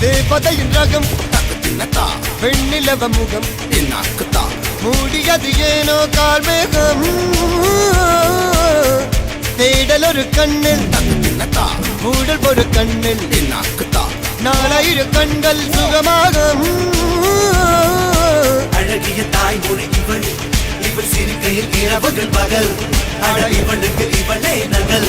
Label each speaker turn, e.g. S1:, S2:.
S1: தேவதையின் ரகம் வெண்ணிலவ முகம் மூடியது ஏனோ கார்மேகம் தேடல் ஒரு கண்ணில் மூடல் ஒரு கண்ணில் நாலாயிர கண்கள் சுகமாக
S2: அழகிய தாய்மொழி இவள் இவள் சிரிக்கையில் இரவுகள் பகல் இவளுக்கு இவளே நகல்